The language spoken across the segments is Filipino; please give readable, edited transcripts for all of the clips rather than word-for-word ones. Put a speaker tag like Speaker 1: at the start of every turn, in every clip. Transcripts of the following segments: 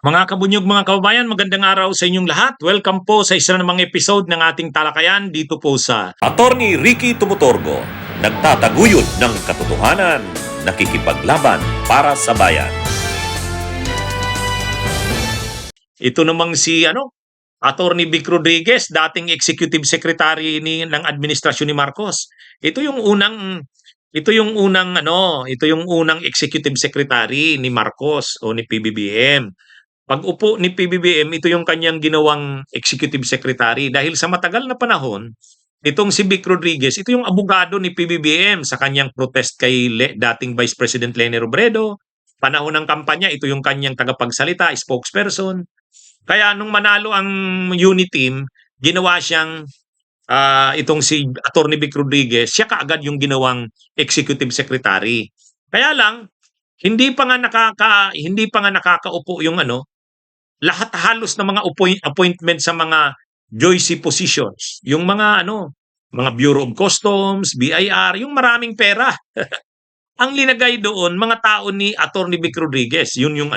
Speaker 1: Mga kabunyog, mga kababayan, magandang araw sa inyong lahat. Welcome po sa isa namang episode ng ating talakayan dito po sa
Speaker 2: Attorney Ricky Tumutorgo, nagtataguyod ng katotohanan, nakikipaglaban para sa bayan.
Speaker 1: ito namang si Attorney Vic Rodriguez, dating Executive Secretary ng administrasyon ni Marcos. Ito yung unang Executive Secretary ni Marcos o ni PBBM. Pag upo ni PBBM, ito yung kanyang ginawang Executive Secretary dahil sa matagal na panahon, itong si Vic Rodriguez, ito yung abogado ni PBBM sa kanyang protest kay dating Vice President Leni Robredo. Panahon ng kampanya, ito yung kanyang tagapagsalita, spokesperson. Kaya nung manalo ang unit team, ginawa siyang itong si Attorney Vic Rodriguez, siya kaagad yung ginawang executive secretary. Kaya lang hindi pa nga nakakaupo yung lahat halos ng mga appointment sa mga Joyce positions, yung mga Bureau of Customs, BIR, yung maraming pera. Ang linagay doon, mga tao ni Attorney Vic Rodriguez, yun yung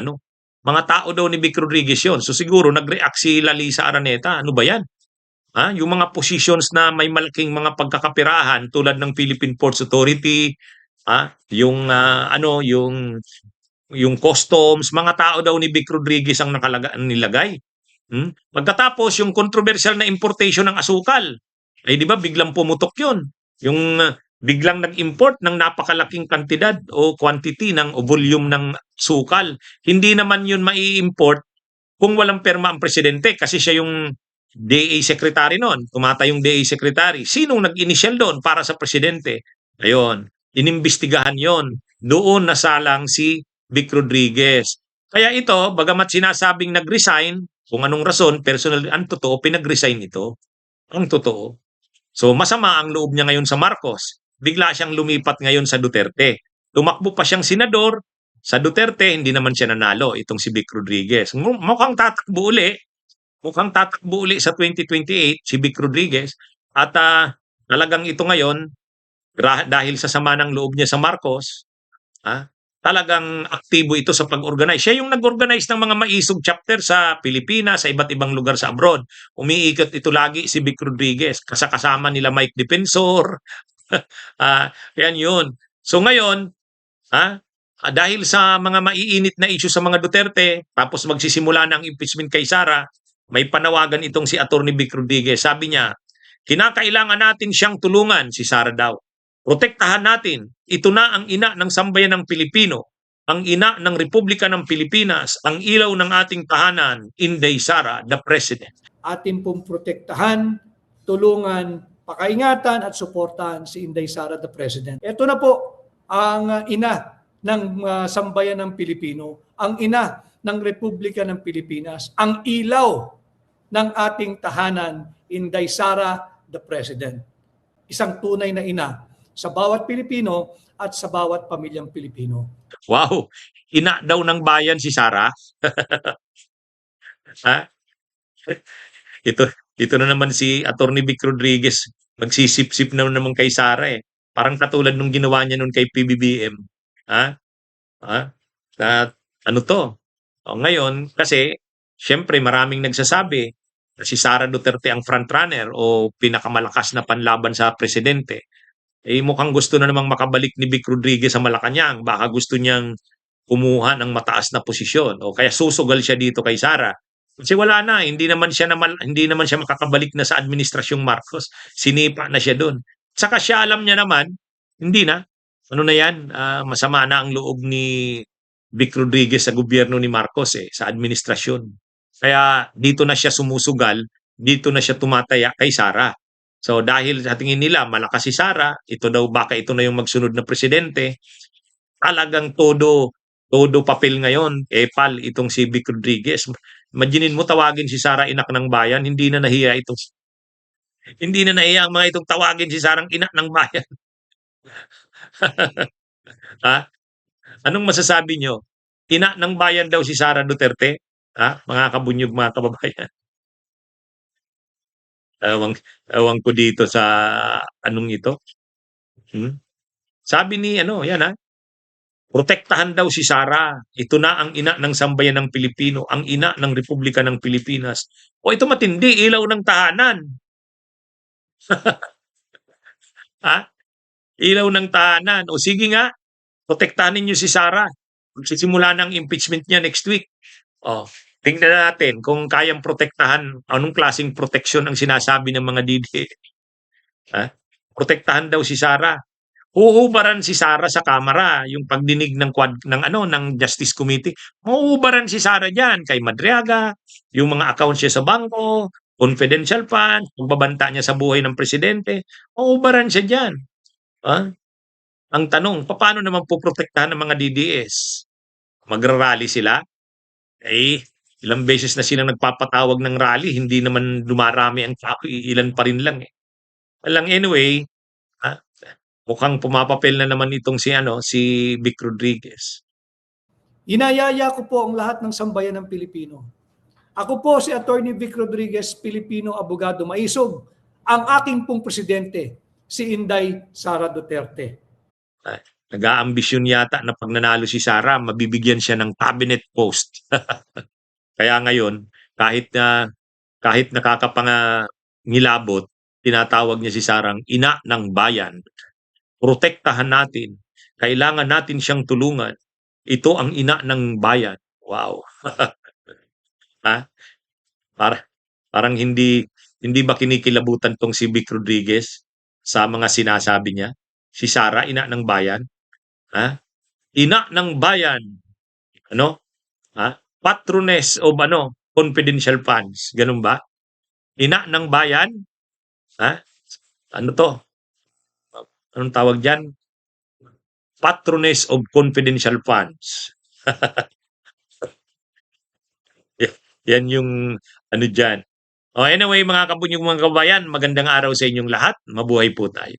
Speaker 1: mga tao daw ni Vic Rodriguez yun. So siguro nag-react si Lalisa Araneta, ano ba yan? Yung mga positions na may malaking mga pagkakapirahan tulad ng Philippine Ports Authority, yung yung customs, mga tao daw ni Vic Rodriguez ang nilagay. Pagkatapos yung controversial na importation ng asukal, ay di ba biglang pumutok yun. Yung biglang nag-import ng napakalaking kantidad o quantity o volume ng sukal. Hindi naman yun mai-import kung walang perma ang presidente kasi siya yung DA secretary noon. Tumata yung DA secretary. Sinong nag-initial doon para sa presidente? Ayun, inimbestigahan yon. Doon nasalang si Vic Rodriguez. Kaya ito, bagamat sinasabing nag-resign, kung anong rason, personal, ang totoo, pinag-resign ito. Ang totoo. So masama ang loob niya ngayon sa Marcos. Bigla siyang lumipat ngayon sa Duterte. Tumakbo pa siyang senador sa Duterte, hindi naman siya nanalo itong si Vic Rodriguez. Mukhang tatakbo uli sa 2028 si Vic Rodriguez at talagang ito ngayon dahil sa sama ng loob niya sa Marcos, ah, talagang aktibo ito sa pag-organize. Siya yung nag-organize ng mga maisog chapter sa Pilipinas, sa iba't ibang lugar sa abroad. Umiikot ito lagi si Vic Rodriguez, kasama nila Mike Defensor. Yan yun. So ngayon, dahil sa mga maiinit na issue sa mga Duterte, tapos magsisimula na ang impeachment kay Sara, may panawagan itong si Atty. Vic Rodriguez. Sabi niya, kinakailangan natin siyang tulungan, si Sara daw. Protektahan natin. Ito na ang ina ng sambayan ng Pilipino, ang ina ng Republika ng Pilipinas, ang ilaw ng ating tahanan, Inday Sara, the President.
Speaker 3: Atin pong protektahan, tulungan, pakaingatan at suportahan si Inday Sara, the President. Ito na po ang ina ng sambayan ng Pilipino, ang ina ng Republika ng Pilipinas, ang ilaw ng ating tahanan, Inday Sara, the President. Isang tunay na ina sa bawat Pilipino at sa bawat pamilyang Pilipino.
Speaker 1: Wow! Ina daw ng bayan si Sara. Ito na naman si Atty. Vic Rodriguez. Magsisip-sip na naman kay Sara eh. Parang katulad nung ginawa niya nun kay PBBM. Ha? Ha? At ano to? O ngayon, kasi syempre maraming nagsasabi na si Sara Duterte ang frontrunner o pinakamalakas na panlaban sa presidente. Eh mukhang gusto na namang makabalik ni Vic Rodriguez sa Malacanang. Baka gusto niyang kumuha ng mataas na posisyon o kaya susugal siya dito kay Sara. Kasi wala na, hindi naman siya makakabalik na sa administrasyong Marcos. Sinipa na siya doon. Saka siya alam niya naman, hindi na. Ano na yan? Masama na ang loob ni Vic Rodriguez sa gobyerno ni Marcos sa administrasyon. Kaya dito na siya sumusugal, dito na siya tumataya kay Sara. So dahil sa tingin nila malakas si Sara, baka ito na yung magsunod na presidente, talagang todo papel ngayon, epal itong si Vic Rodriguez. Imaginin mo tawagin si Sara inak ng bayan, hindi na nahiya ang mga itong tawagin si Sarang inak ng bayan. ha? Anong masasabi nyo? Ina ng bayan daw si Sara Duterte? Mga kabunyog, mga kababayan. Ewan ko dito sa anong ito. Sabi ni yan Protektahan daw si Sara. Ito na ang ina ng sambayan ng Pilipino, ang ina ng Republika ng Pilipinas. O ito matindi, ilaw ng tahanan. Ha? Ilaw ng tahanan. O sige nga, protektahan ninyo si Sara. Magsisimula ng impeachment niya next week. O, tingnan natin kung kayang protektahan, anong klaseng proteksyon ang sinasabi ng mga DDS. Ha? Protektahan daw si Sara. Huhubaran si Sara sa Kamara, yung pagdinig ng Justice Committee. Huhubaran si Sara diyan kay Madriaga, yung mga accounts niya sa bangko, confidential fund, pagbabanta niya sa buhay ng presidente. Huhubaran siya diyan. Ha? Ang tanong, paano naman poprotektahan ng mga DDS? Magrarally sila? Eh, ilang beses na silang nagpapatawag ng rally, hindi naman dumarami ang tao, ilan pa rin lang eh. Walang anyway, ah, mukhang pumapapel na naman itong si Vic Rodriguez.
Speaker 3: Inayaya ko po ang lahat ng sambayan ng Pilipino. Ako po si Attorney Vic Rodriguez, Pilipino abogado maisog. Ang aking pong presidente, si Inday Sara Duterte.
Speaker 1: Nag-aambisyon yata na pag nanalo si Sara, mabibigyan siya ng cabinet post. Kaya ngayon, kahit nakakapangilabot, tinatawag niya si Sarang ina ng bayan. Protektahan natin. Kailangan natin siyang tulungan. Ito ang ina ng bayan. Wow. Ha? Parang hindi ba kinikilabutan tong si Vic Rodriguez sa mga sinasabi niya? Si Sara, ina ng bayan. Ha? Ina ng bayan. Ano? Ha? Patroness of confidential funds. Ganun ba? Ina ng bayan? Ha? Ano to? Anong tawag diyan? Patroness of confidential funds. Yan yung diyan. Oh, anyway, mga kabayan, magandang araw sa inyong lahat. Mabuhay po tayo.